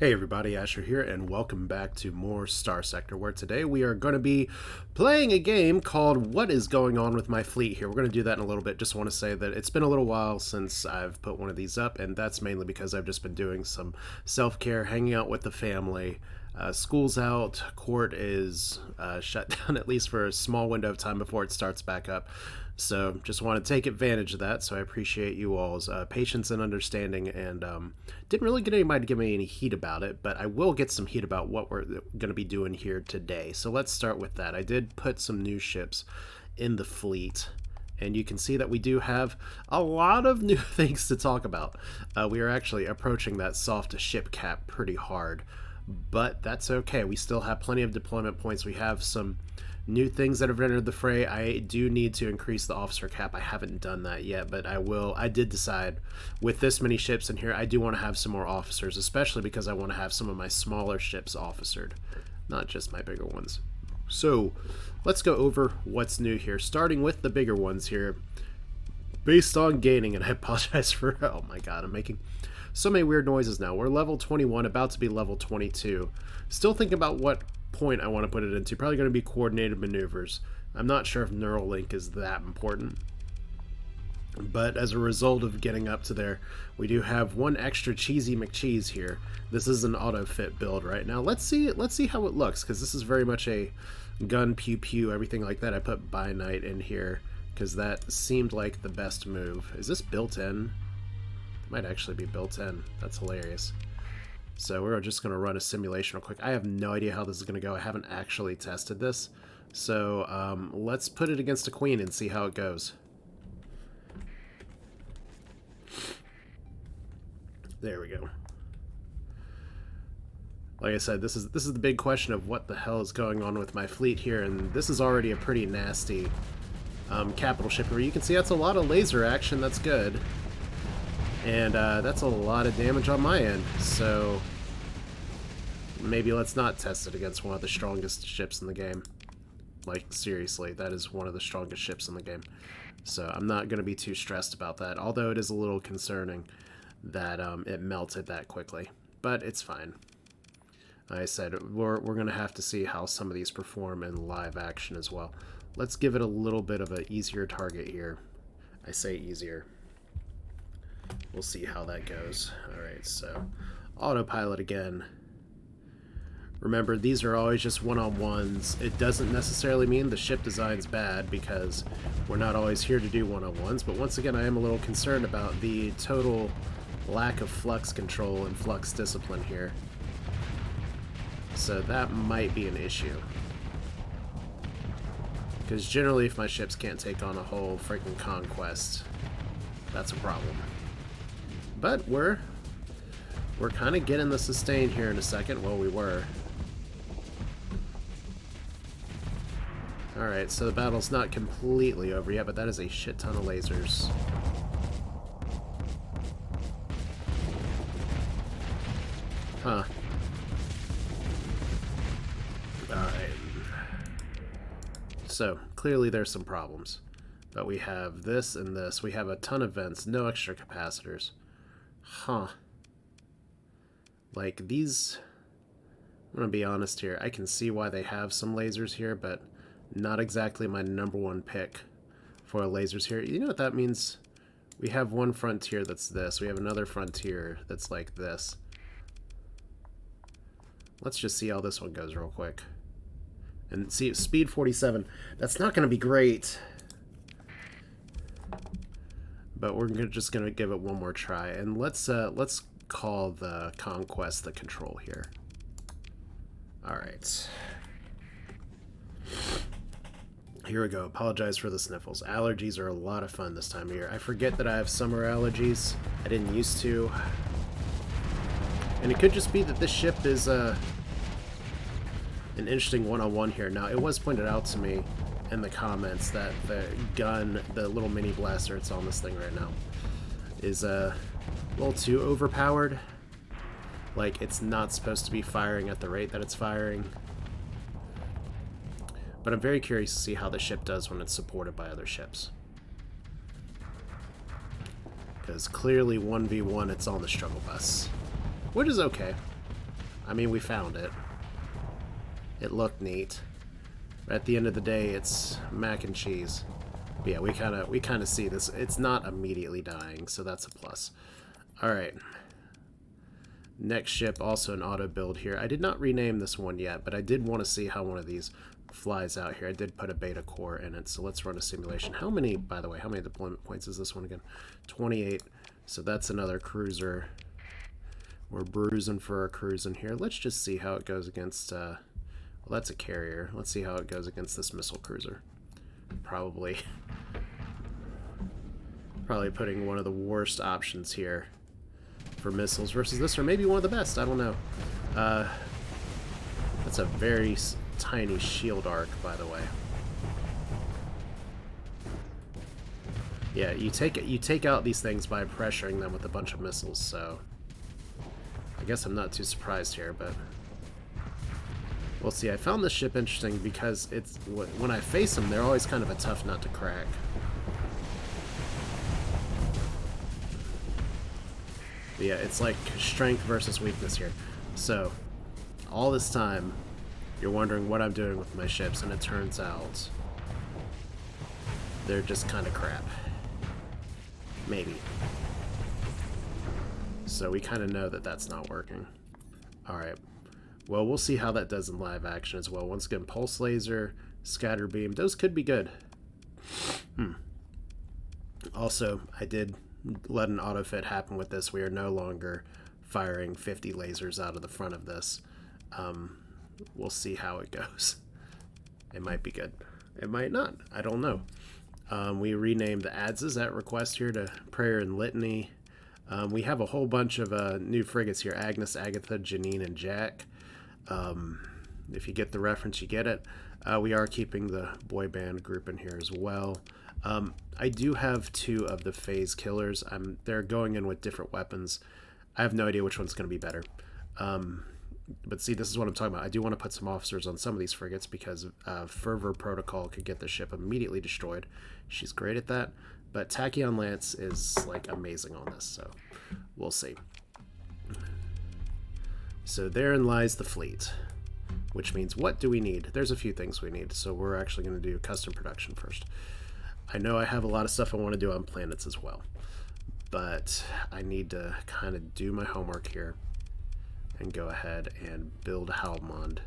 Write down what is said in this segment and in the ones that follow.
Hey everybody, Asher here, and welcome back to more Starsector, where today we are going to be playing a game called What is Going On with My Fleet here. We're going to do that in a little bit. Just want to say that it's been a little while since I've put one of these up, and that's mainly because I've just been doing some self-care, hanging out with the family. School's out, court is shut down at least for a small window of time before it starts back up. So just want to take advantage of that. So I appreciate you all's patience and understanding, and didn't really get anybody to give me any heat about it, but I will get some heat about what we're going to be doing here today. So let's start with that. I did put some new ships in the fleet, and you can see that we do have a lot of new things to talk about. We are actually approaching that soft ship cap pretty hard, but that's okay. We still have plenty of deployment points. We have some new things that have entered the fray. I do need to increase the officer cap. I haven't done that yet, but I will. I did decide with this many ships in here, I do want to have some more officers, especially because I want to have some of my smaller ships officered, not just my bigger ones. So let's go over what's new here, starting with the bigger ones here, based on gaining, and I apologize for, oh my god, I'm making so many weird noises now. We're level 21, about to be level 22. Still thinking about what point I want to put it into. Probably going to be coordinated maneuvers. I'm not sure if neural link is that important, but as a result of getting up to there, we do have one extra cheesy McCheese here. This is an auto fit build right now. Let's see how it looks, because this is very much a gun pew pew, everything like that. I put by night in here because that seemed like the best move. Is this built in? It might actually be built in. That's hilarious. So we're just going to run a simulation real quick. I have no idea how this is going to go. I haven't actually tested this. So let's put it against a queen and see how it goes. There we go. Like I said, this is the big question of what the hell is going on with my fleet here, and this is already a pretty nasty capital ship here. You can see that's a lot of laser action. That's good. And that's a lot of damage on my end, so maybe let's not test it against one of the strongest ships in the game. Like, seriously, that is one of the strongest ships in the game. So I'm not going to be too stressed about that, although it is a little concerning that it melted that quickly. But it's fine. Like I said, we're going to have to see how some of these perform in live action as well. Let's give it a little bit of an easier target here. I say easier. We'll see how that goes. Alright, so autopilot again. Remember, these are always just one-on-ones. It doesn't necessarily mean the ship design's bad, because we're not always here to do one-on-ones, but once again, I am a little concerned about the total lack of flux control and flux discipline here. So that might be an issue. Because generally, if my ships can't take on a whole freaking conquest, that's a problem. But we're kind of getting the sustain here in a second. Well, we were. Alright, so the battle's not completely over yet, but that is a shit ton of lasers. Huh. Alright. So, clearly there's some problems. But we have this and this. We have a ton of vents, no extra capacitors. Huh. Like, these... I'm gonna be honest here. I can see why they have some lasers here, but not exactly my number one pick for lasers here. You know what that means? We have one frontier that's this. We have another frontier that's like this. Let's just see how this one goes real quick. And see, speed 47. That's not gonna be great. But we're just going to give it one more try. And let's call the conquest the control here. Alright. Here we go. Apologize for the sniffles. Allergies are a lot of fun this time of year. I forget that I have summer allergies. I didn't used to. And it could just be that this ship is an interesting one-on-one here. Now, it was pointed out to me in the comments that the gun, the little mini blaster it's on this thing right now, is a little too overpowered. Like, it's not supposed to be firing at the rate that it's firing. But I'm very curious to see how the ship does when it's supported by other ships. Because clearly 1v1 it's on the struggle bus. Which is okay. I mean, we found it. It looked neat. But at the end of the day, it's mac and cheese. But yeah, we kind of see this. It's not immediately dying, so that's a plus. All right. Next ship, also an auto build here. I did not rename this one yet, but I did want to see how one of these flies out here. I did put a beta core in it, so let's run a simulation. How many, by the way, how many deployment points is this one again? 28. So that's another cruiser. We're bruising for a cruise in here. Let's just see how it goes against, well, that's a carrier. Let's see how it goes against this missile cruiser. Probably putting one of the worst options here for missiles versus this, or maybe one of the best. I don't know. That's a very tiny shield arc, by the way. Yeah, you take out these things by pressuring them with a bunch of missiles. So I guess I'm not too surprised here, but we'll see. I found this ship interesting because it's when I face them, they're always kind of a tough nut to crack. But yeah, it's like strength versus weakness here. So all this time, you're wondering what I'm doing with my ships, and it turns out they're just kind of crap. Maybe. So we kind of know that that's not working. Alright. Well, we'll see how that does in live action as well. Once again, pulse laser, scatter beam. Those could be good. Also, I did let an autofit happen with this. We are no longer firing 50 lasers out of the front of this. We'll see how it goes. It might be good. It might not. I don't know. We renamed the ADSs at request here to Prayer and Litany. We have a whole bunch of new frigates here. Agnes, Agatha, Janine, and Jack. If you get the reference, you get it. We are keeping the boy band group in here as well. I do have 2 of the phase killers. They're going in with different weapons. I have no idea which one's going to be better. But see, this is what I'm talking about. I do want to put some officers on some of these frigates because Fervor Protocol could get the ship immediately destroyed. She's great at that. But Tachyon Lance is, like, amazing on this, so we'll see. So therein lies the fleet, which means what do we need? There's a few things we need, so we're actually going to do custom production first. I know I have a lot of stuff I want to do on planets as well, but I need to kind of do my homework here and go ahead and build Halmond.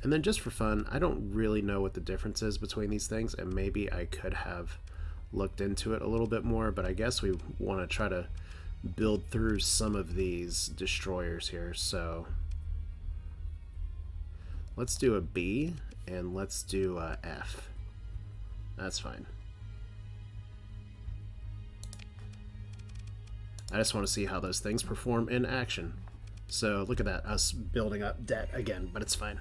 And then just for fun, I don't really know what the difference is between these things, and maybe I could have looked into it a little bit more, but I guess we want to try to build through some of these destroyers here. So let's do a B, and let's do a F. That's fine. I just want to see how those things perform in action. So look at that, us building up debt again, but it's fine.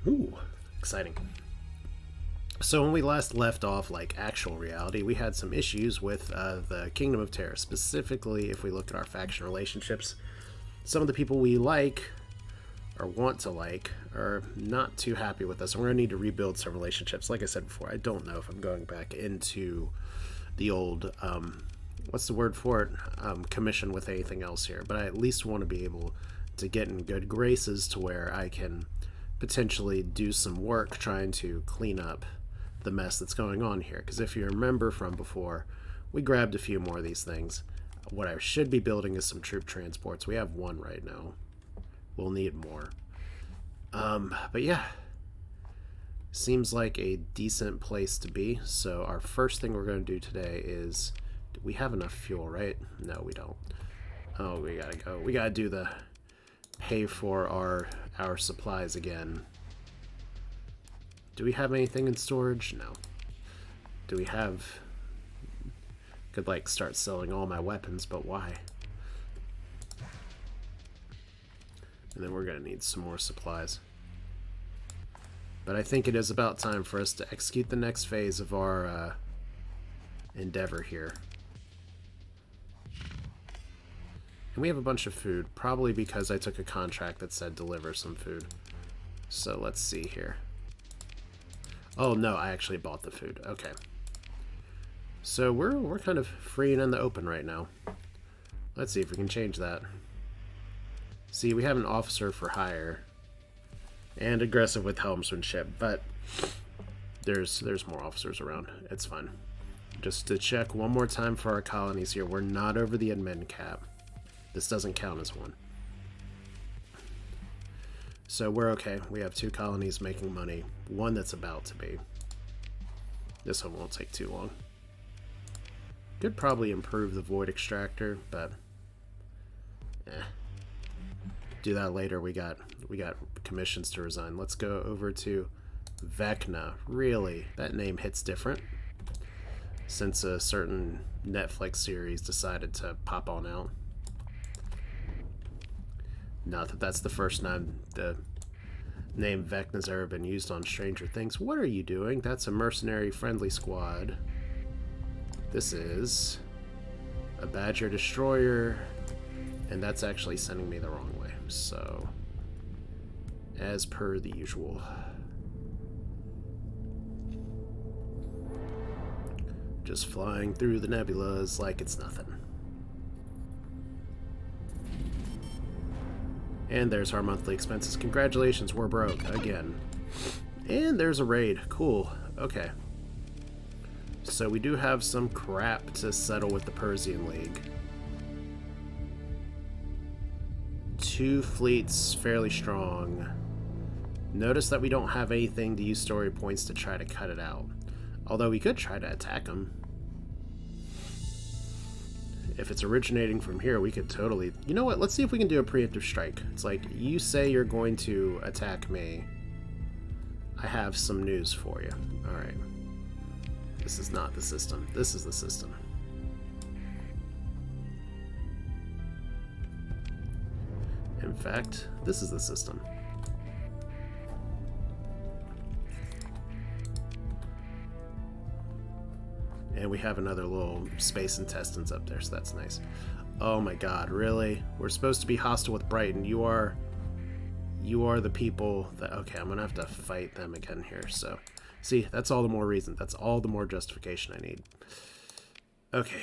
Ooh, exciting. So when we last left off, like actual reality, we had some issues with the Kingdom of Terra. Specifically, if we look at our faction relationships, some of the people we like or want to like are not too happy with us, and we're going to need to rebuild some relationships. Like I said before, I don't know if I'm going back into the old, what's the word for it, commission with anything else here, but I at least want to be able to get in good graces to where I can potentially do some work trying to clean up the mess that's going on here. Because if you remember from before, we grabbed a few more of these things. What I should be building is some troop transports. We have 1 right now. We'll need more. But yeah, seems like a decent place to be. So our first thing we're going to do today is, do we have enough fuel, right? No, we don't. Oh, we gotta go. We gotta do the pay for our supplies again. Do we have anything in storage? No. Do we have... Could, like, start selling all my weapons, but why? And then we're gonna need some more supplies. But I think it is about time for us to execute the next phase of our endeavor here. And we have a bunch of food, probably because I took a contract that said deliver some food. So let's see here. Oh no, I actually bought the food. Okay. So we're kind of free and in the open right now. Let's see if we can change that. See, we have an officer for hire. And aggressive with helmsmanship, but there's more officers around. It's fine. Just to check one more time for our colonies here. We're not over the admin cap. This doesn't count as one. So we're okay. We have 2 colonies making money. One that's about to be. This one won't take too long. Could probably improve the void extractor, but do that later. We got commissions to resign. Let's go over to Vecna. Really, that name hits different since a certain Netflix series decided to pop on out. Not that that's the first time the name Vecna's ever been used on Stranger Things. What are you doing? That's a mercenary friendly squad. This is a Badger destroyer, and that's actually sending me the wrong way. So, as per the usual. Just flying through the nebulas like it's nothing. And there's our monthly expenses. Congratulations, we're broke again. And there's a raid. Cool. Okay. So we do have some crap to settle with the Persian League. 2 fleets, fairly strong. Notice that we don't have anything to use story points to try to cut it out. Although we could try to attack them. If it's originating from here, we could totally... You know what? Let's see if we can do a preemptive strike. It's like, you say you're going to attack me. I have some news for you. Alright. This is not the system. This is the system. In fact, this is the system. And we have another little space intestines up there, so that's nice. Oh my god, really? We're supposed to be hostile with Brighton. You are the people that... Okay, I'm gonna have to fight them again here, so... See, that's all the more reason. That's all the more justification I need. Okay.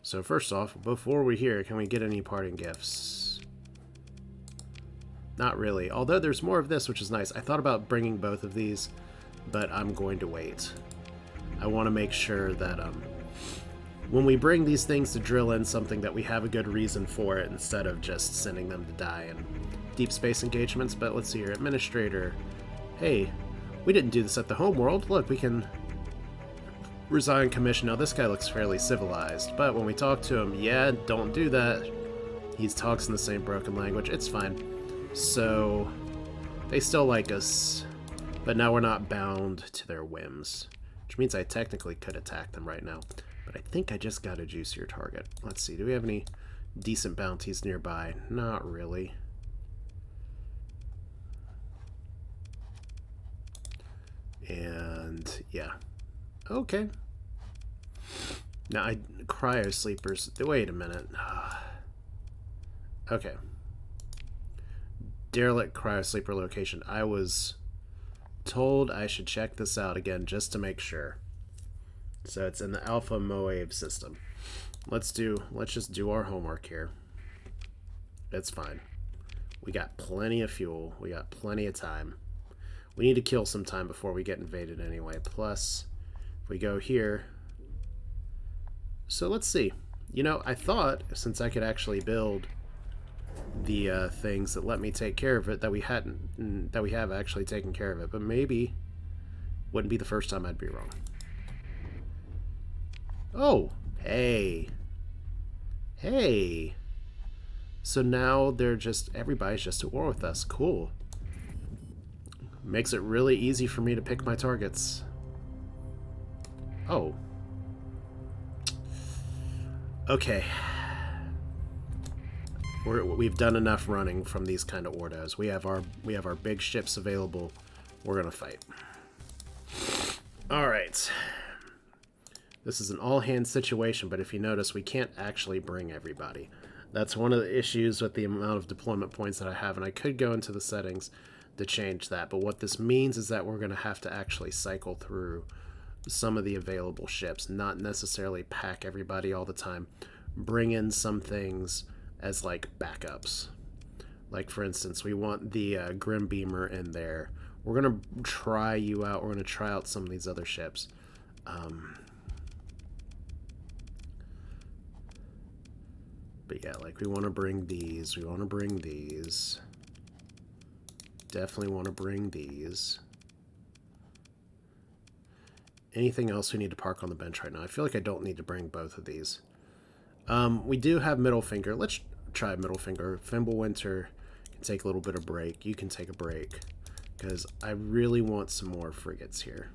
So first off, before we hear, can we get any parting gifts? Not really. Although there's more of this, which is nice. I thought about bringing both of these, but I'm going to wait. I want to make sure that when we bring these things to drill in something that we have a good reason for it instead of just sending them to die in deep space engagements. But let's see here. Administrator. Hey, we didn't do this at the homeworld. Look, we can resign commission. Now this guy looks fairly civilized, but when we talk to him, yeah, don't do that. He talks in the same broken language. It's fine. So they still like us, but now we're not bound to their whims. Which means I technically could attack them right now. But I think I just got a juicier target. Let's see, do we have any decent bounties nearby? Not really. And, yeah. Okay. Now, cryo sleepers... Wait a minute. Okay. Derelict cryo sleeper location. I was... told I should check this out again just to make sure. So it's in the Alpha Moave system. Let's just do our homework here. It's fine. We got plenty of fuel. We got plenty of time. We need to kill some time before we get invaded anyway. Plus, if we go here... So let's see. You know, I thought, since I could actually build the things that let me take care of it, that we have actually taken care of it, but maybe wouldn't be the first time I'd be wrong. Oh, hey, so now everybody's just at war with us. Cool. Makes it really easy for me to pick my targets. Oh, okay. We've done enough running from these kind of ordos. We have our big ships available. We're gonna fight. All right. This is an all-hands situation, but if you notice, we can't actually bring everybody. That's one of the issues with the amount of deployment points that I have, and I could go into the settings to change that. But what this means is that we're gonna have to actually cycle through some of the available ships, not necessarily pack everybody all the time. Bring in some things as like backups. Like for instance, we want the Grim Beamer in there. We're gonna try you out. We're gonna try out some of these other ships. But yeah, like we want to bring these. We want to bring these. Definitely want to bring these. Anything else we need to park on the bench right now? I feel like I don't need to bring both of these. We do have Middle Finger. Let's try Middle Finger. Fimbulwinter can take a little bit of break. You can take a break. Because I really want some more frigates here.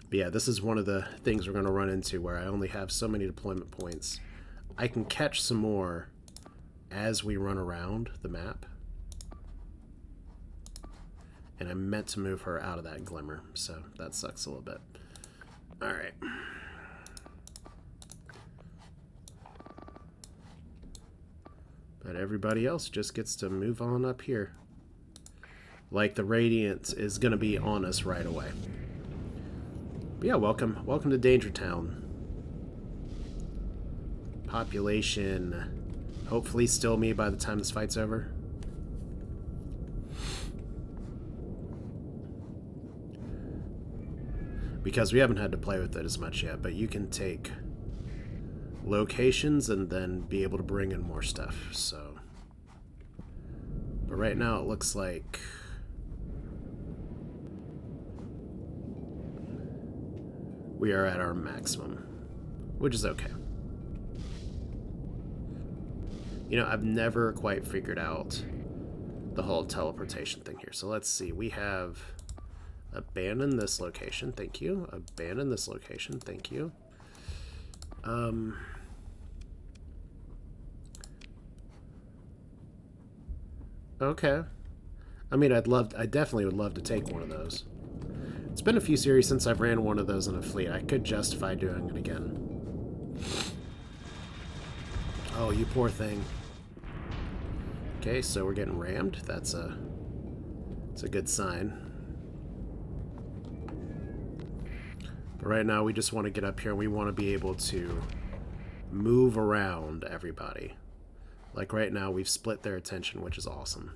But yeah, this is one of the things we're going to run into where I only have so many deployment points. I can catch some more as we run around the map. And I meant to move her out of that glimmer, so that sucks a little bit. Alright. But everybody else just gets to move on up here. Like the Radiant is going to be on us right away. But yeah, welcome to Danger Town. Population, hopefully still me by the time this fight's over. Because we haven't had to play with it as much yet, but you can take locations and then be able to bring in more stuff, so. But right now it looks like we are at our maximum, which is okay. You know, I've never quite figured out the whole teleportation thing here. So let's see, we have abandoned this location, thank you. Abandoned this location, thank you. Okay. I mean, I definitely would love to take one of those. It's been a few series since I've ran one of those in a fleet. I could justify doing it again. Oh, you poor thing. Okay, so we're getting rammed. That's a good sign. But right now we just want to get up here and we want to be able to move around everybody. Like right now we've split their attention, which is awesome.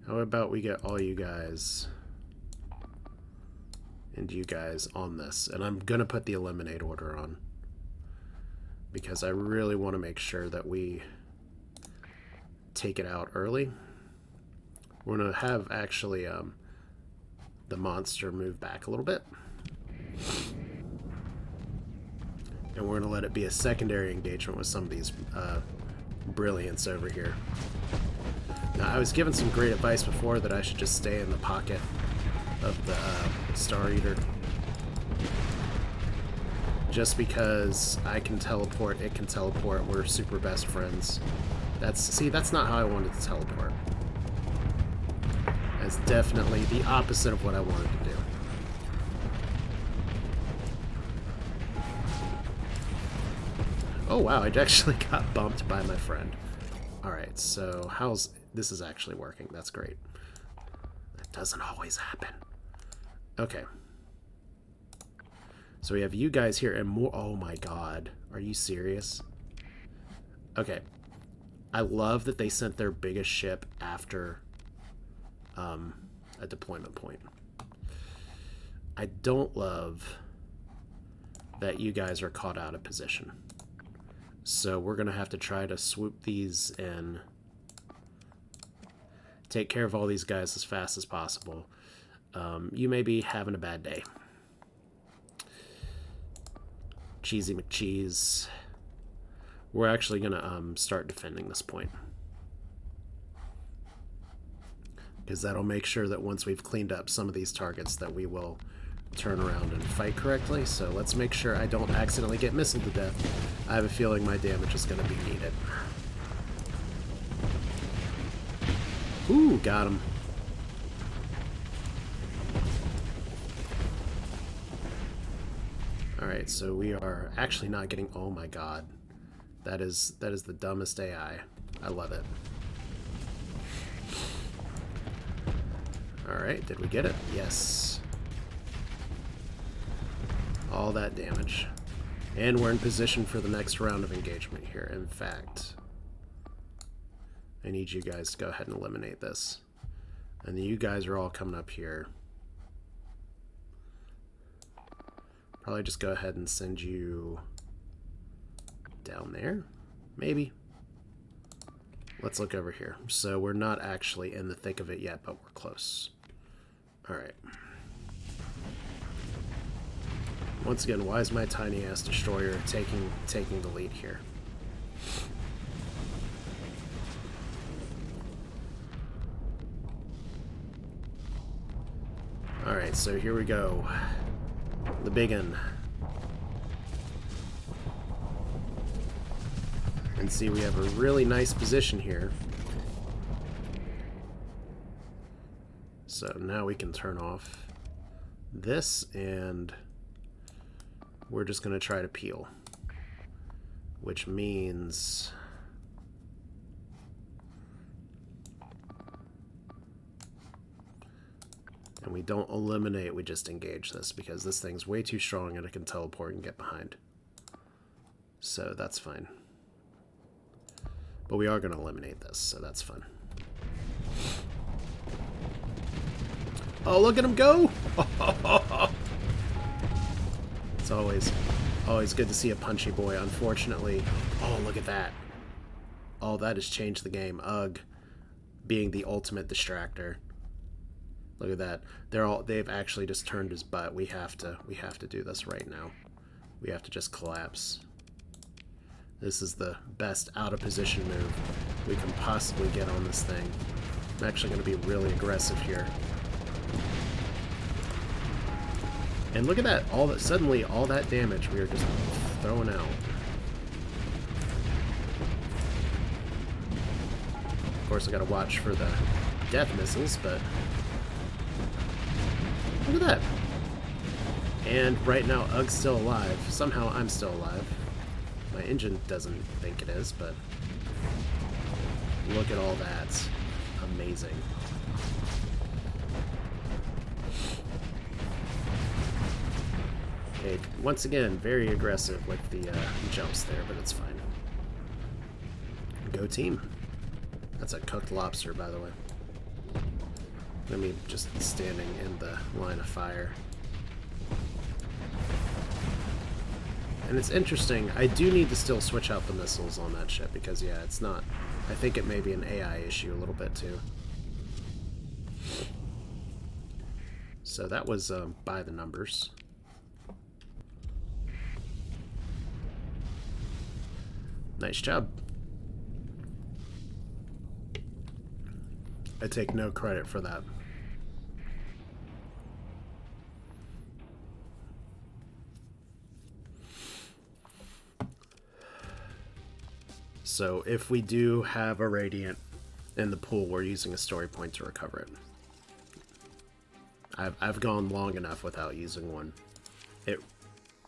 How about we get all you guys and you guys on this? And I'm going to put the eliminate order on. Because I really want to make sure that we take it out early. We're going to have actually the monster move back a little bit. And we're going to let it be a secondary engagement with some of these brilliants over here. Now, I was given some great advice before that I should just stay in the pocket of the Star Eater. Just because I can teleport, it can teleport, we're super best friends. That's not how I wanted to teleport. That's definitely the opposite of what I wanted to do. Oh wow, I actually got bumped by my friend. Alright, so this is actually working. That's great. That doesn't always happen. Okay. So we have you guys here and more. Oh my god. Are you serious? Okay. I love that they sent their biggest ship after a deployment point. I don't love that you guys are caught out of position. So we're going to have to try to swoop these in. Take care of all these guys as fast as possible. You may be having a bad day. Cheesy McCheese. We're actually going to start defending this point. Because that'll make sure that once we've cleaned up some of these targets that we will turn around and fight correctly. So let's make sure I don't accidentally get missiled to death. I have a feeling my damage is going to be needed. Ooh, got him. Alright, so we are actually not getting... Oh my god. That is the dumbest AI. I love it. Alright, did we get it? Yes. All that damage. And we're in position for the next round of engagement here. In fact, I need you guys to go ahead and eliminate this. And then you guys are all coming up here. Probably just go ahead and send you down there. Maybe. Let's look over here. So we're not actually in the thick of it yet, but we're close. Alright. Once again, why is my tiny ass destroyer taking the lead here? Alright, so here we go. The big one. And see, we have a really nice position here. So now we can turn off this, and we're just going to try to peel. Which means... and we don't eliminate, we just engage this, because this thing's way too strong and it can teleport and get behind. So that's fine. But we are going to eliminate this, so that's fun. Oh, look at him go! It's always good to see a punchy boy. Unfortunately, oh, look at that. Oh, that has changed the game. Ugh, being the ultimate distractor. Look at that. They've actually just turned his butt. We have to do this right now. We have to just collapse. This is the best out of position move we can possibly get on this thing. I'm actually going to be really aggressive here. And look at that! Suddenly all that damage we are just throwing out. Of course, I got to watch for the death missiles, but look at that! And right now, Ugg's still alive. Somehow, I'm still alive. My engine doesn't think it is, but look at all that. Amazing. Okay, once again, very aggressive with the jumps there, but it's fine. Go team. That's a cooked lobster, by the way. Let me just standing in the line of fire. And it's interesting, I do need to still switch out the missiles on that ship, because yeah, it's not... I think it may be an AI issue a little bit too. So that was by the numbers. Nice job. I take no credit for that. So if we do have a Radiant in the pool, we're using a story point to recover it. I've gone long enough without using one.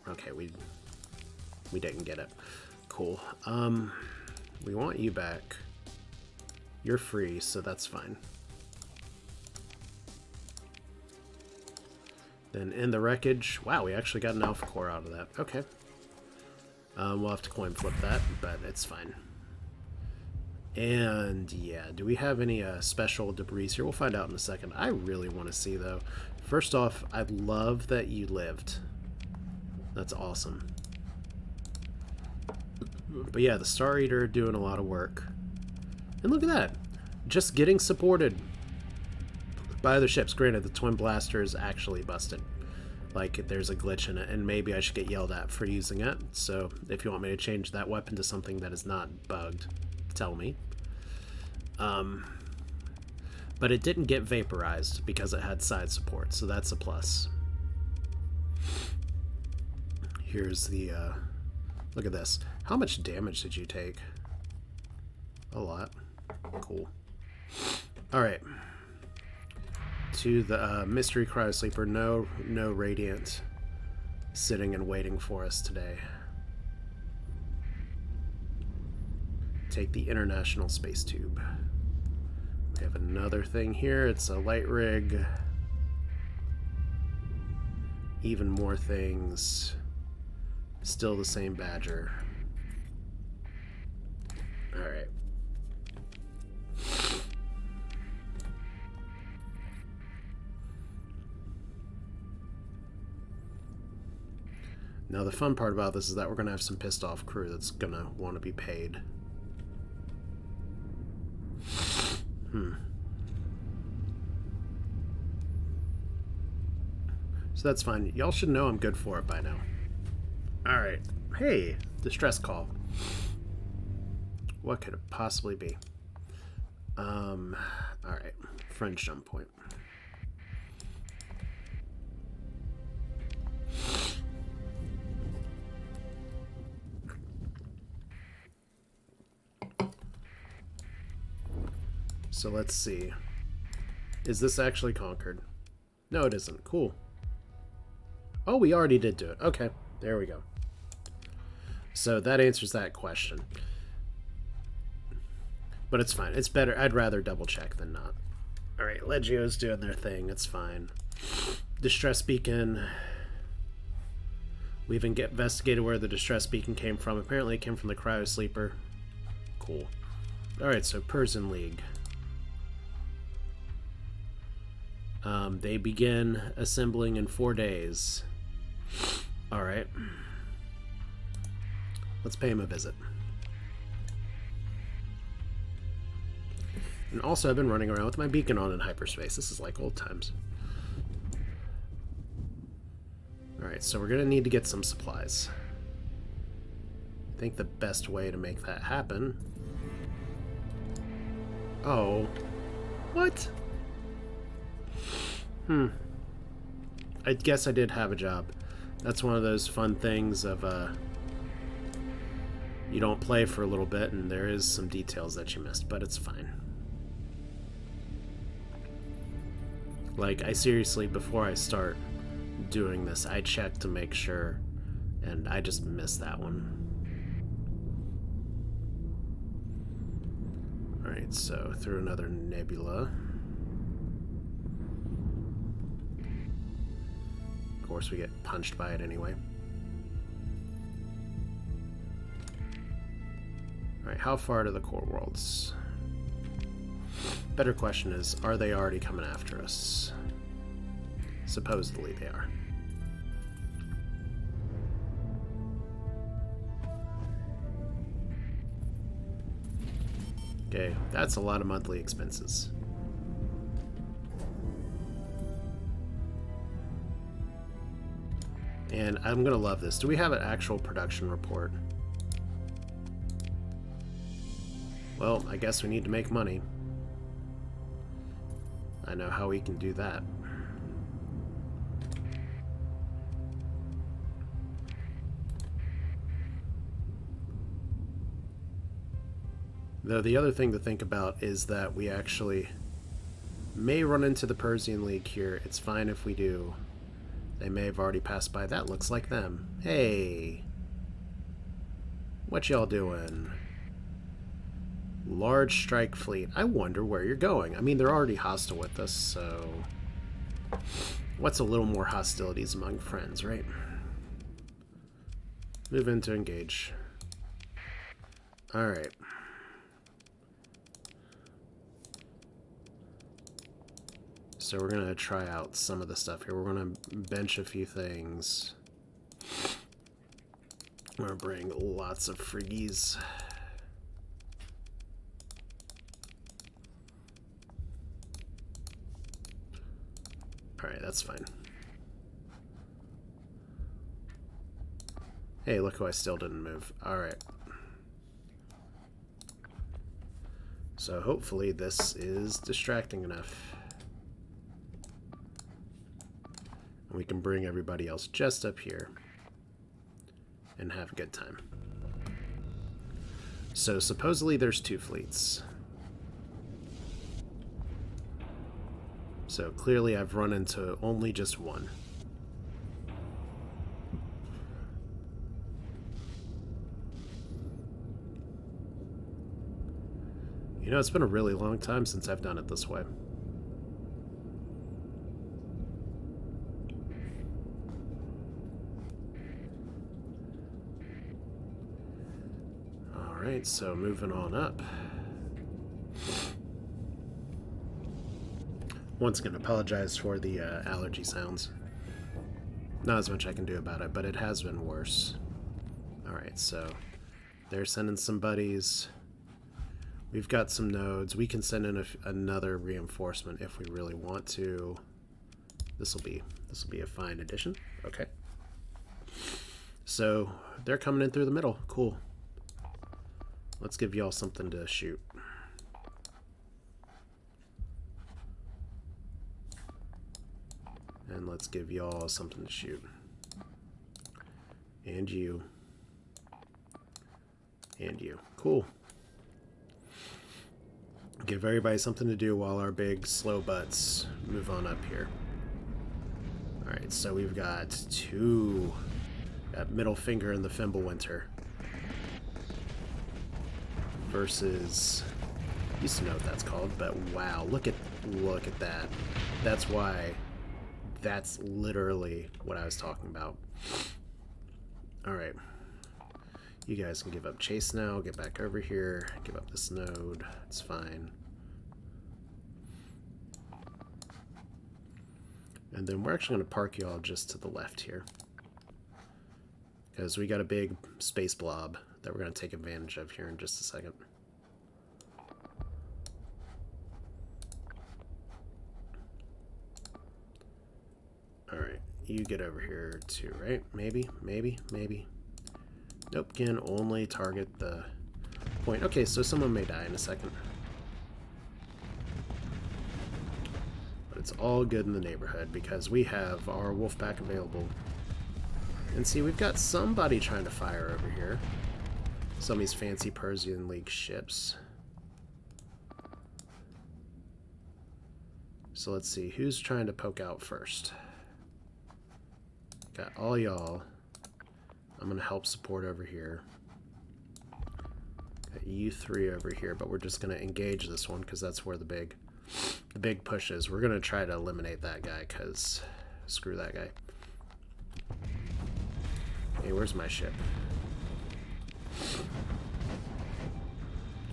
Okay, we didn't get it. Cool. We want you back. You're free, so that's fine. Then in the wreckage, wow, we actually got an alpha core out of that. Okay. We'll have to coin flip that, but it's fine. And yeah, do we have any special debris here? We'll find out in a second. I really want to see, though. First off, I love that you lived. That's awesome. But yeah, the Star Eater doing a lot of work. And look at that. Just getting supported by other ships. Granted, the Twin Blaster is actually busted. Like, there's a glitch in it, and maybe I should get yelled at for using it. So, if you want me to change that weapon to something that is not bugged, tell me. But it didn't get vaporized because it had side support, so that's a plus. Here's the, look at this. How much damage did you take? A lot. Cool. Alright. To the Mystery Cryosleeper. No Radiant sitting and waiting for us today. Take the International Space Tube. We have another thing here. It's a light rig. Even more things. Still the same Badger. Alright. Now the fun part about this is that we're going to have some pissed off crew that's going to want to be paid. So that's fine. Y'all should know I'm good for it by now. Alright. Hey, distress call. What could it possibly be? Alright. French jump point. So let's see. Is this actually conquered? No, it isn't. Cool. Oh, we already did do it. Okay, there we go. So that answers that question. But it's fine. It's better. I'd rather double check than not. Alright, Legio's doing their thing. It's fine. Distress beacon. We've investigated where the distress beacon came from. Apparently it came from the cryo sleeper. Cool. Alright, so Persian League. They begin assembling in 4 days. Alright. Let's pay him a visit. And also, I've been running around with my beacon on in hyperspace. This is like old times. Alright, so we're going to need to get some supplies. I think the best way to make that happen... Oh. What? I guess I did have a job. That's one of those fun things of, you don't play for a little bit and there is some details that you missed, but it's fine. Like, I seriously, before I start doing this, I check to make sure, and I just missed that one. Alright, so through another nebula. Of course, we get punched by it anyway. Alright, how far to the core worlds? Better question is, are they already coming after us? Supposedly they are. Okay, that's a lot of monthly expenses. And I'm gonna love this. Do we have an actual production report? Well, I guess we need to make money. I know how we can do that. Though the other thing to think about is that we actually may run into the Persian League here. It's fine if we do. They may have already passed by. That looks like them. Hey! What y'all doing? Large strike fleet. I wonder where you're going. I mean, they're already hostile with us, so... What's a little more hostilities among friends, right? Move in to engage. Alright. So we're going to try out some of the stuff here. We're going to bench a few things. We're going to bring lots of friggies. Alright, that's fine. Hey, look who I still didn't move. Alright. So hopefully this is distracting enough. And we can bring everybody else just up here and have a good time. So supposedly there's 2 fleets. So clearly I've run into only just one. You know, it's been a really long time since I've done it this way. Alright, so moving on up. Once again, apologize for the allergy sounds. Not as much I can do about it, but it has been worse. Alright, so they're sending some buddies. We've got some nodes. We can send in another reinforcement if we really want to. This will be a fine addition. Okay. So they're coming in through the middle. Cool. Let's give y'all something to shoot. And let's give y'all something to shoot. And you. And you. Cool. Give everybody something to do while our big slow butts move on up here. Alright, so we've got two. Got Middle Finger and the Fimbulwinter. Versus, used to know what that's called, but wow, look at that. That's literally what I was talking about. Alright. You guys can give up chase now, get back over here, give up this node, it's fine. And then we're actually going to park you all just to the left here. Because we got a big space blob that we're going to take advantage of here in just a second. Alright, you get over here too, right? Maybe. Nope, can only target the point. Okay, so someone may die in a second. But it's all good in the neighborhood because we have our wolf pack available. And see, we've got somebody trying to fire over here. Some of these fancy Persian League ships. So let's see, who's trying to poke out first? Got all y'all. I'm going to help support over here. Got you three over here, but we're just going to engage this one because that's where the big push is. We're going to try to eliminate that guy because screw that guy. Hey, where's my ship?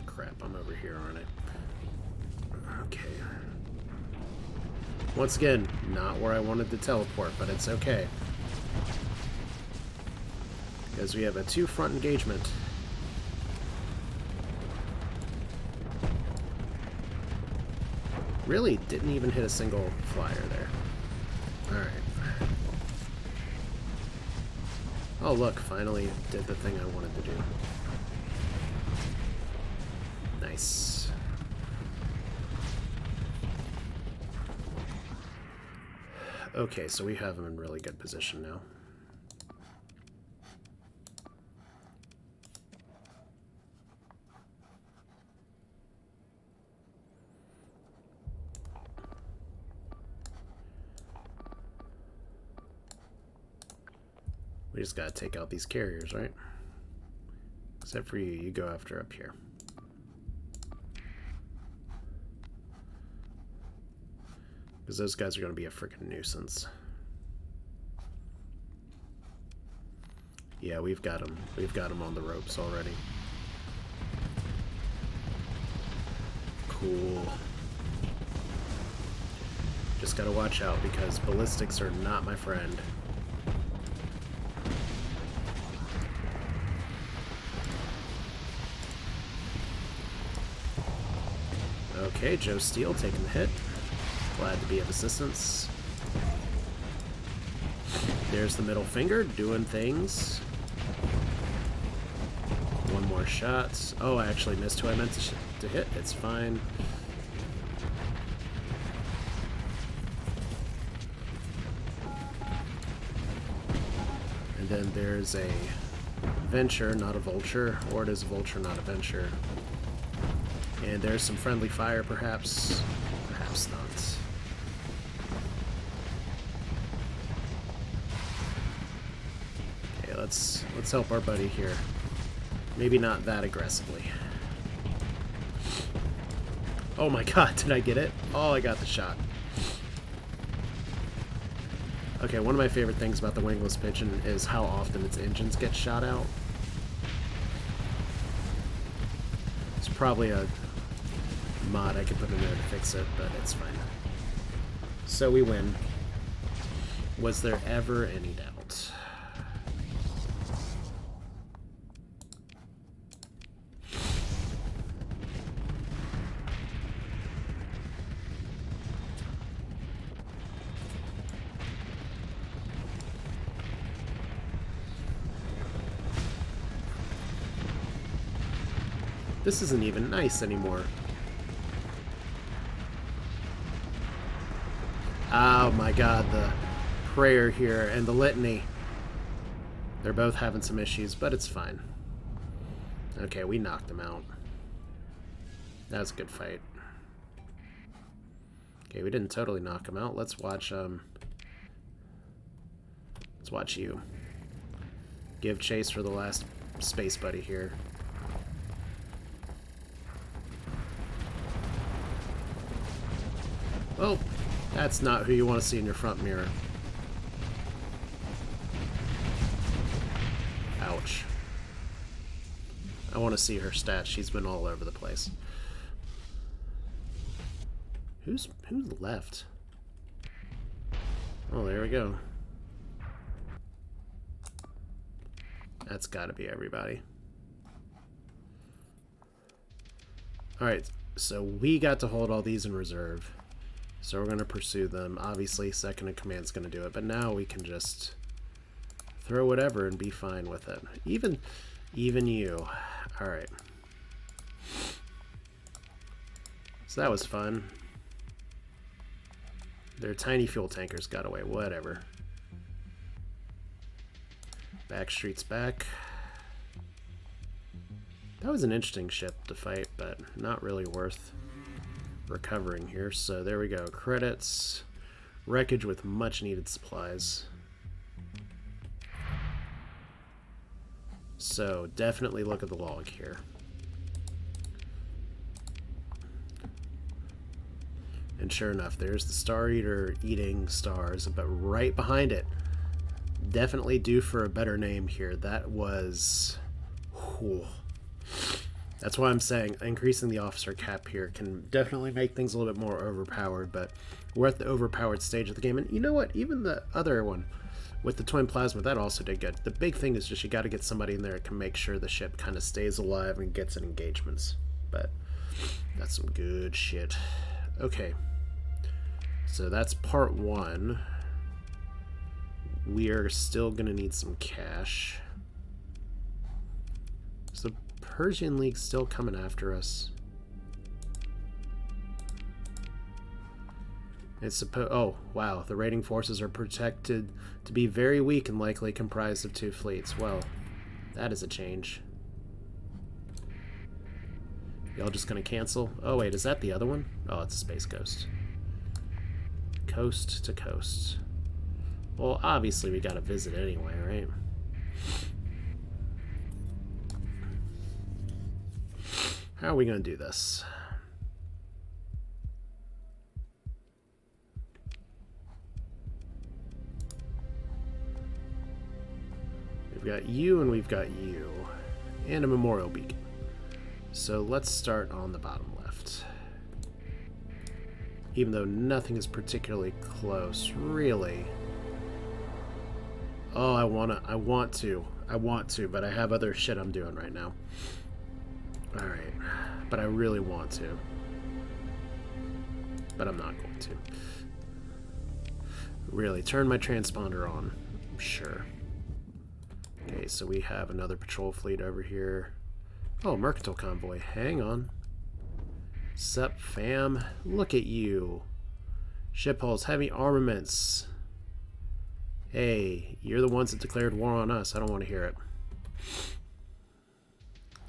Crap, I'm over here, aren't I? Okay. Once again, not where I wanted to teleport, but it's okay. Because we have a two-front engagement. Really didn't even hit a single flyer there. Alright. Oh look, finally did the thing I wanted to do. Nice. Okay, so we have them in really good position now. We just gotta take out these carriers, right? Except for you, you go after up here. Because those guys are gonna be a freaking nuisance. Yeah, we've got them. We've got them on the ropes already. Cool. Just gotta watch out because ballistics are not my friend. Okay, Joe Steele taking the hit. Glad to be of assistance. There's the Middle Finger doing things. One more shot. Oh, I actually missed who I meant to hit. It's fine. And then there's a Venture, not a Vulture. Or it is a Vulture, not a Venture. And there's some friendly fire, perhaps. Perhaps not. Okay, let's help our buddy here. Maybe not that aggressively. Oh my god, did I get it? Oh, I got the shot. Okay, one of my favorite things about the wingless pigeon is how often its engines get shot out. probably a mod I could put in there to fix it, but it's fine. So we win. Was there ever any doubt? This isn't even nice anymore. Oh my god, the prayer here and the litany. They're both having some issues, but it's fine. Okay, we knocked them out. That was a good fight. Okay, we didn't totally knock them out. Let's watch you. Give chase for the last space buddy here. Oh, that's not who you want to see in your front mirror. Ouch. I want to see her stats. She's been all over the place. Who's left? Oh, there we go. That's got to be everybody. Alright, so we got to hold all these in reserve. So we're going to pursue them. Obviously, second in command's going to do it, but now we can just throw whatever and be fine with it. Even you. Alright. So that was fun. Their tiny fuel tankers got away. Whatever. Backstreet's back. That was an interesting ship to fight, but not really worth recovering here. So there we go. Credits. Wreckage with much needed supplies. So definitely look at the log here. And sure enough, there's the Star Eater eating stars, but right behind it, definitely due for a better name here. That was... Whew. That's why I'm saying increasing the officer cap here can definitely make things a little bit more overpowered, but we're at the overpowered stage of the game. And you know what? Even the other one with the twin plasma, that also did good. The big thing is just you got to get somebody in there that can make sure the ship kind of stays alive and gets in engagements. But that's some good shit. Okay. So that's part one. We are still going to need some cash. Is the Persian League still coming after us? It's supposed... Oh, wow. The raiding forces are projected to be very weak and likely comprised of 2 fleets. Well, that is a change. Y'all just gonna cancel? Oh, wait. Is that the other one? Oh, it's a Space Ghost. Coast to coast. Well, obviously we gotta visit anyway, right? How are we gonna do this? We've got you and we've got you. And a memorial beacon. So let's start on the bottom left. Even though nothing is particularly close, really. Oh, I want to, but I have other shit I'm doing right now. Alright, but I really want to. But I'm not going to. Really, turn my transponder on. Sure. Okay, so we have another patrol fleet over here. Oh, mercantile convoy. Hang on. Sup, fam? Look at you. Ship hulls, heavy armaments. Hey, you're the ones that declared war on us. I don't want to hear it.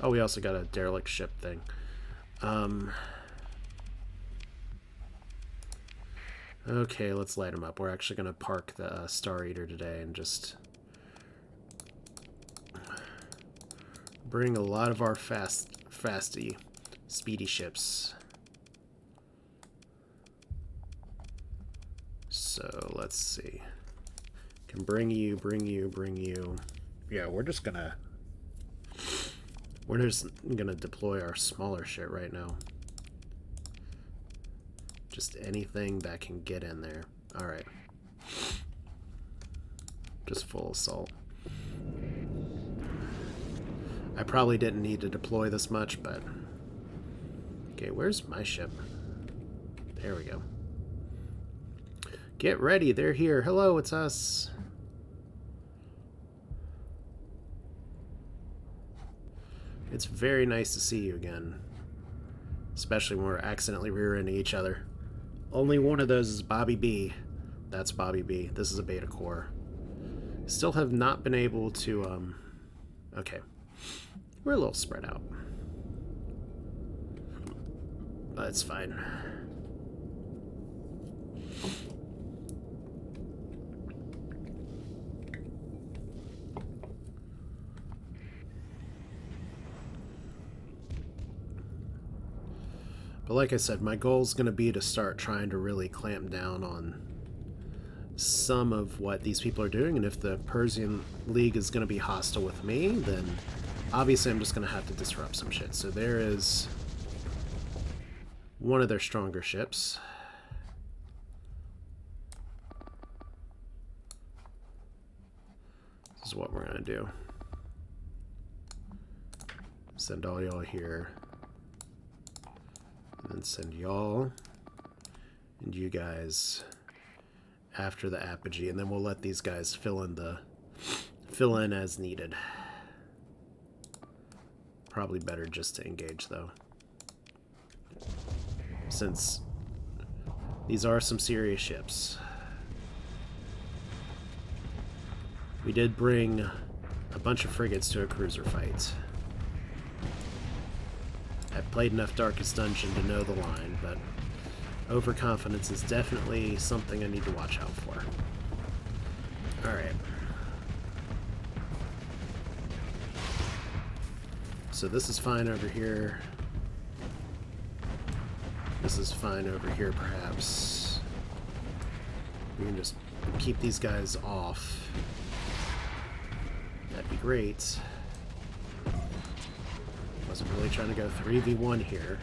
Oh, we also got a derelict ship thing. Okay, let's light them up. We're actually going to park the Star Eater today and just bring a lot of our speedy ships. So let's see. Can bring you. Yeah, we're just gonna We're just gonna deploy our smaller shit right now. Just anything that can get in there. Alright. Just full assault. I probably didn't need to deploy this much, but... Okay, where's my ship? There we go. Get ready, they're here. Hello, it's us. It's very nice to see you again. Especially when we're accidentally rear-ending each other. Only one of those is Bobby B. That's Bobby B. This is a beta core. Still have not been able to, Okay. We're a little spread out. But it's fine. But like I said, my goal is going to be to start trying to really clamp down on some of what these people are doing, and if the Persian League is going to be hostile with me, then obviously I'm just going to have to disrupt some shit. So there is one of their stronger ships. This is what we're going to do. Send all y'all here. And then send y'all and you guys after the apogee, and then we'll let these guys fill in as needed. Probably better just to engage though, since these are some serious ships. We did bring a bunch of frigates to a cruiser fight. I've played enough Darkest Dungeon to know the line, but overconfidence is definitely something I need to watch out for. Alright. So this is fine over here. This is fine over here, perhaps. We can just keep these guys off. That'd be great. Wasn't really trying to go 3v1 here.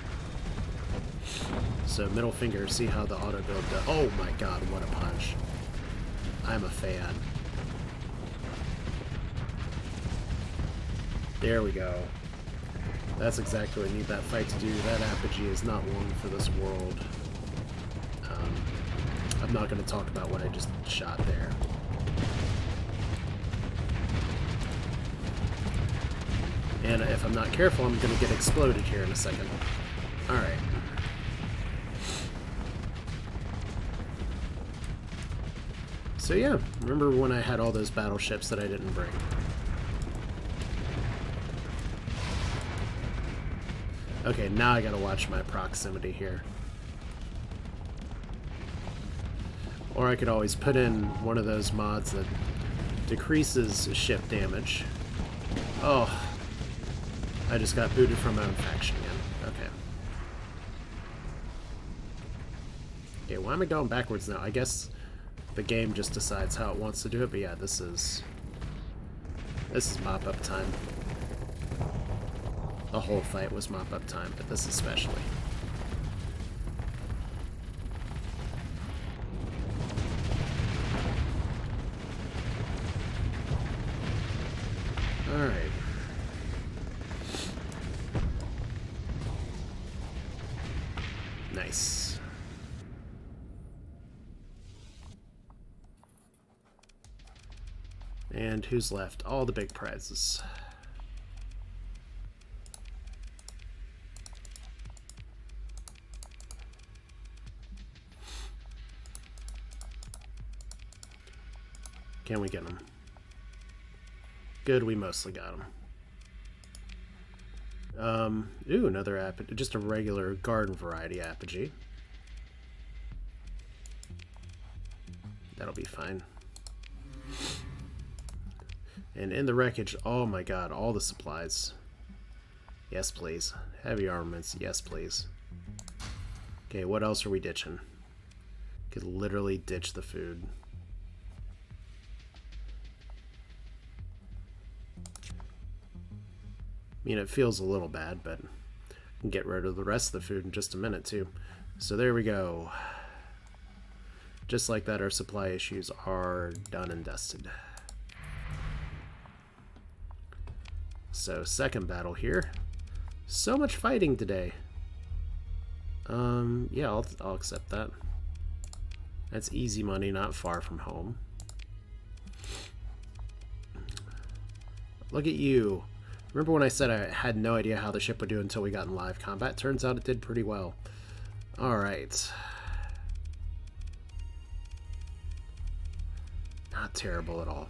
So middle finger, see how the auto build does. Oh my god, what a punch. I'm a fan. There we go. That's exactly what I need that fight to do. That apogee is not long for this world. I'm not going to talk about what I just shot there. And if I'm not careful, I'm going to get exploded here in a second. Alright. So yeah, remember when I had all those battleships that I didn't bring? Okay, now I gotta watch my proximity here. Or I could always put in one of those mods that decreases ship damage. Oh, I just got booted from my own faction again. Okay. Okay, why am I going backwards now? I guess the game just decides how it wants to do it, but yeah, this is mop-up time. The whole fight was mop-up time, but this especially. Alright. Nice. And who's left? All the big prizes. Can we get them? Good, we mostly got them. Ooh, another apogee. Just a regular garden variety apogee. That'll be fine. And in the wreckage, oh my god, all the supplies. Yes, please. Heavy armaments, yes, please. Okay, what else are we ditching? Could literally ditch the food. mean, it feels a little bad, but I can get rid of the rest of the food in just a minute, too. So there we go. Just like that, our supply issues are done and dusted. So, second battle here. So much fighting today. Yeah, I'll accept that. That's easy money, not far from home. Look at you. Remember when I said I had no idea how the ship would do until we got in live combat? Turns out it did pretty well. Alright. Not terrible at all.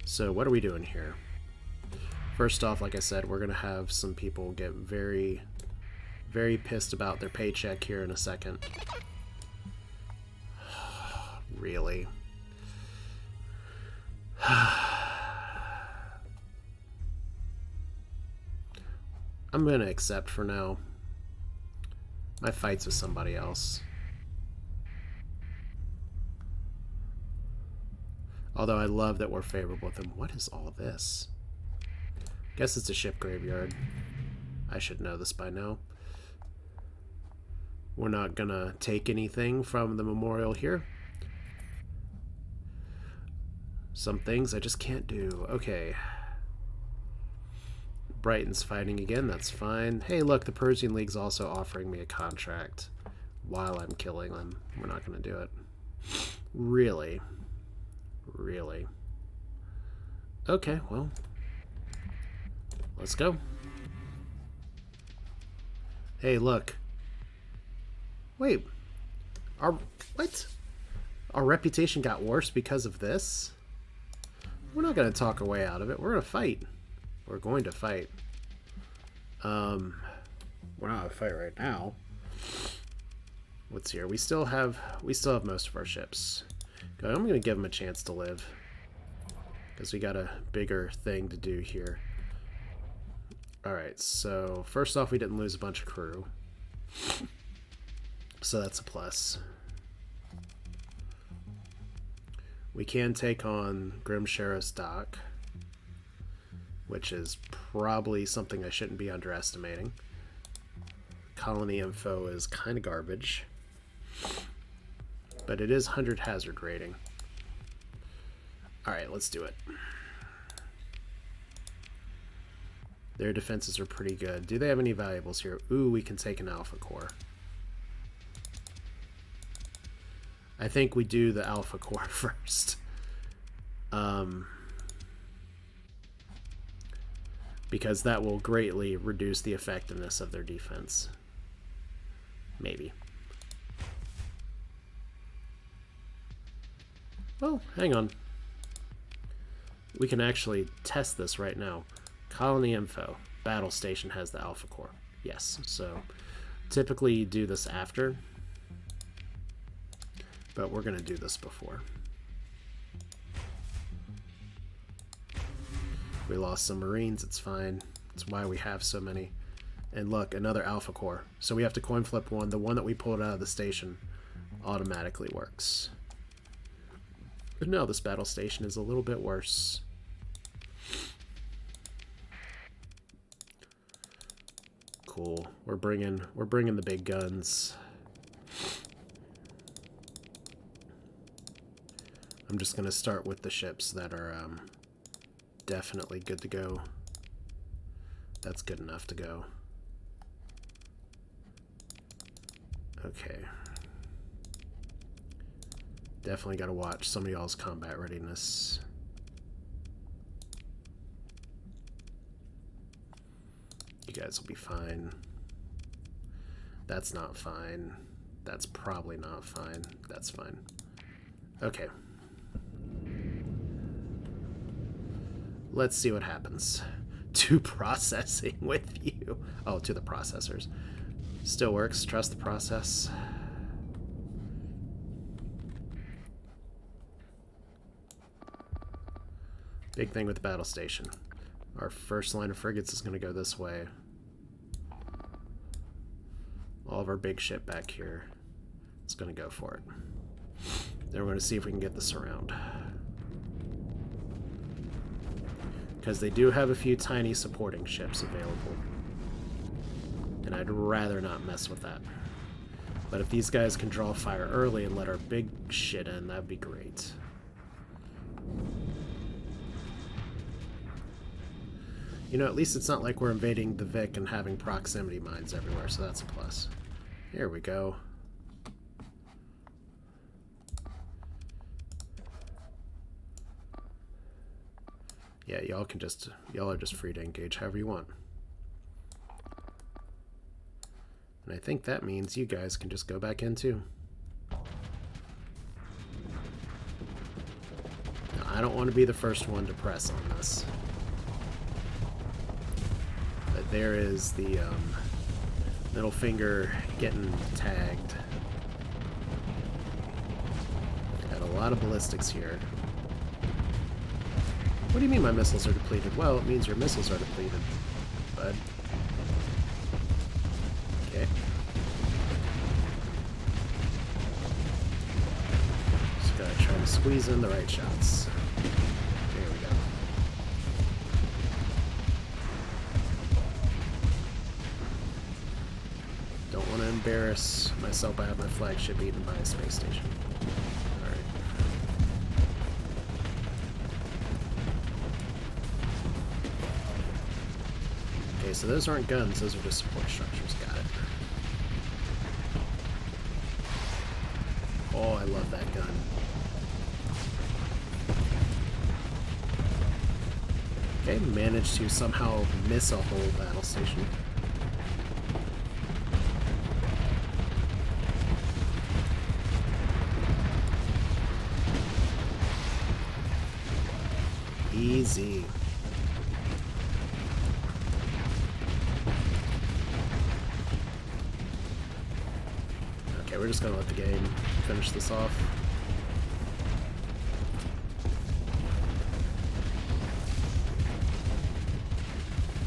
So what are we doing here? First off, like I said, we're going to have some people get very, very pissed about their paycheck here in a second. Really? I'm going to accept for now. My fight's with somebody else. Although I love that we're favorable with them. What is all this? Guess it's a ship graveyard. I should know this by now. We're not gonna take anything from the memorial here. Some things I just can't do. Okay. Brighton's fighting again, that's fine. Hey, look, the Persian League's also offering me a contract while I'm killing them. We're not gonna do it. Really? Really? Okay, well. Let's go. Hey, look. Wait. What? Our reputation got worse because of this? We're not going to talk our way out of it. We're going to fight. We're going to fight. We're not going to fight right now. What's here? We still have most of our ships. Okay, I'm going to give them a chance to live. Because we got a bigger thing to do here. Alright, so first off, we didn't lose a bunch of crew. So that's a plus. We can take on Grimshara's dock, which is probably something I shouldn't be underestimating. Colony info is kind of garbage, but it is 100 hazard rating. Alright, let's do it. Their defenses are pretty good. Do they have any valuables here? Ooh, we can take an Alpha Core. I think we do the Alpha Core first. Because that will greatly reduce the effectiveness of their defense. Maybe. Well, hang on. We can actually test this right now. Colony info. Battle station has the Alpha Core. Yes, so typically you do this after, but we're going to do this before. We lost some Marines, it's fine. It's why we have so many. And look, another Alpha Core. So we have to coin flip one. The one that we pulled out of the station automatically works. But no, this battle station is a little bit worse. Cool. We're bringing the big guns. I'm just gonna start with the ships that are definitely good to go. That's good enough to go. Okay. Definitely gotta watch some of y'all's combat readiness. You guys will be fine. That's not fine. That's probably not fine. That's fine. Okay. Let's see what happens. To processing with you. Oh, to the processors. Still works. Trust the process. Big thing with the battle station. Our first line of frigates is going to go this way. All of our big ship back here is going to go for it. Then we're going to see if we can get this around. because they do have a few tiny supporting ships available. And I'd rather not mess with that. But if these guys can draw fire early and let our big shit in, that'd be great. You know, at least it's not like we're invading the Vic and having proximity mines everywhere, so that's a plus. Here we go. Yeah, y'all are just free to engage however you want. And I think that means you guys can just go back in too. Now, I don't want to be the first one to press on this. But there is the middle finger getting tagged. Got a lot of ballistics here. What do you mean my missiles are depleted? Well, it means your missiles are depleted, bud. Okay. Just gotta try to squeeze in the right shots. There we go. Don't want to embarrass myself by having my flagship eaten by a space station. Alright. Okay, so those aren't guns, those are just support structures. Got it. Oh, I love that gun. Okay, managed to somehow miss a whole battle station. Easy. Okay, we're just gonna let the game finish this off.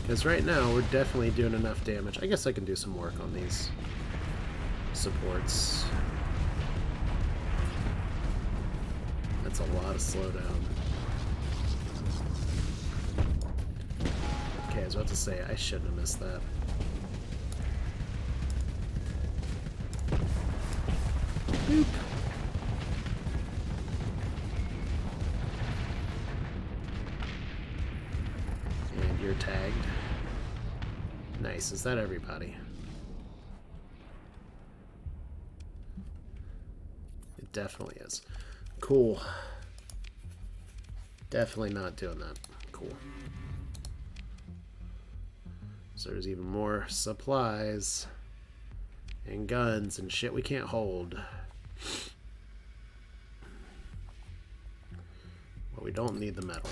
Because right now we're definitely doing enough damage. I guess I can do some work on these supports. That's a lot of slowdown. Okay, I was about to say, I shouldn't have missed that. Boop. And you're tagged. Nice. Is that everybody? It definitely is. Cool. Definitely not doing that. Cool. So there's even more supplies and guns and shit we can't hold. Well, we don't need the metal.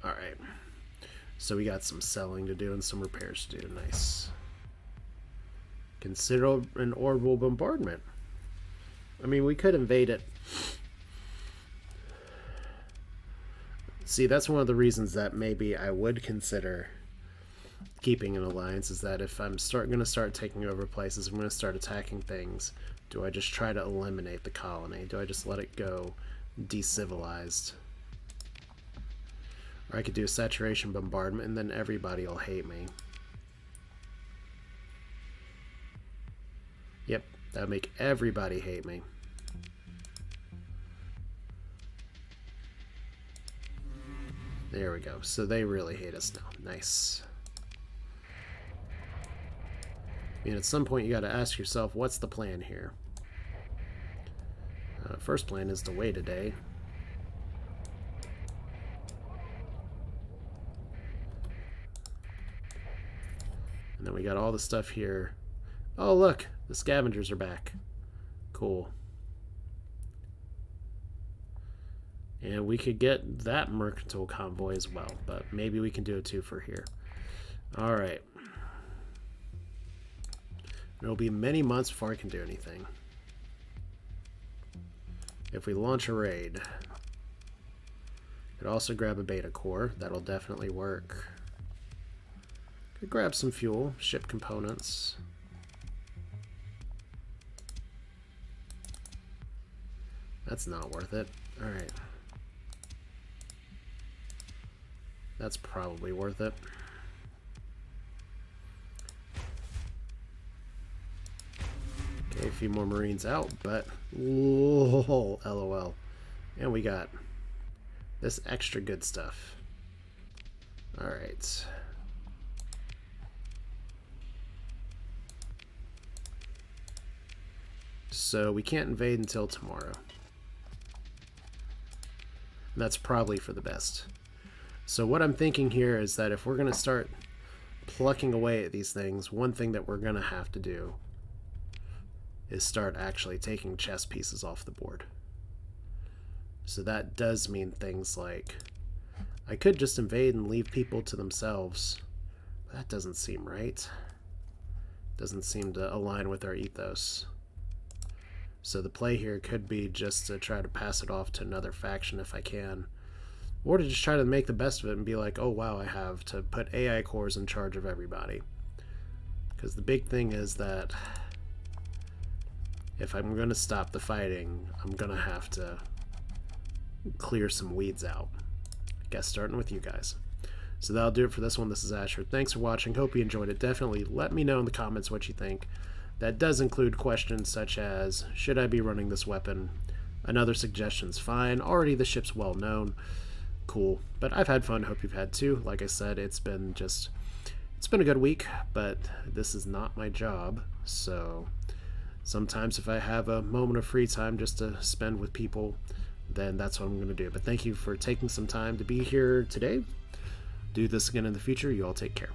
Alright. So we got some selling to do and some repairs to do. Nice. Consider an orbital bombardment. I mean, we could invade it. See, that's one of the reasons that maybe I would consider keeping an alliance, is that if I'm going to start taking over places, I'm going to start attacking things, do I just try to eliminate the colony? Do I just let it go decivilized? Or I could do a saturation bombardment and then everybody will hate me. Yep, that would make everybody hate me. There we go. So they really hate us now. Nice. I mean, at some point you got to ask yourself, what's the plan here? First plan is to wait a day. And then we got all the stuff here. Oh, look, the scavengers are back. Cool. And we could get that mercantile convoy as well, but maybe we can do it too for here. Alright. It'll be many months before I can do anything. If we launch a raid, could also grab a beta core. That'll definitely work. Could grab some fuel, ship components. That's not worth it. Alright. That's probably worth it. Okay, a few more Marines out, but... Whoa, LOL. And we got this extra good stuff. Alright. So we can't invade until tomorrow. And that's probably for the best. So what I'm thinking here is that if we're going to start plucking away at these things, one thing that we're going to have to do is start actually taking chess pieces off the board. So that does mean things like I could just invade and leave people to themselves. That doesn't seem right. Doesn't seem to align with our ethos. So the play here could be just to try to pass it off to another faction if I can. Or to just try to make the best of it and be like, oh wow, I have to put AI cores in charge of everybody. Because the big thing is that if I'm going to stop the fighting, I'm going to have to clear some weeds out. I guess starting with you guys. So that'll do it for this one. This is Asher. Thanks for watching. Hope you enjoyed it. Definitely let me know in the comments what you think. That does include questions such as, should I be running this weapon? Another suggestion's fine. Already the ship's well known. Cool. But I've had fun. Hope you've had too. Like I said, it's been a good week, but this is not my job. So sometimes if I have a moment of free time just to spend with people, then that's what I'm going to do. But thank you for taking some time to be here today. Do this again in the future. You all take care.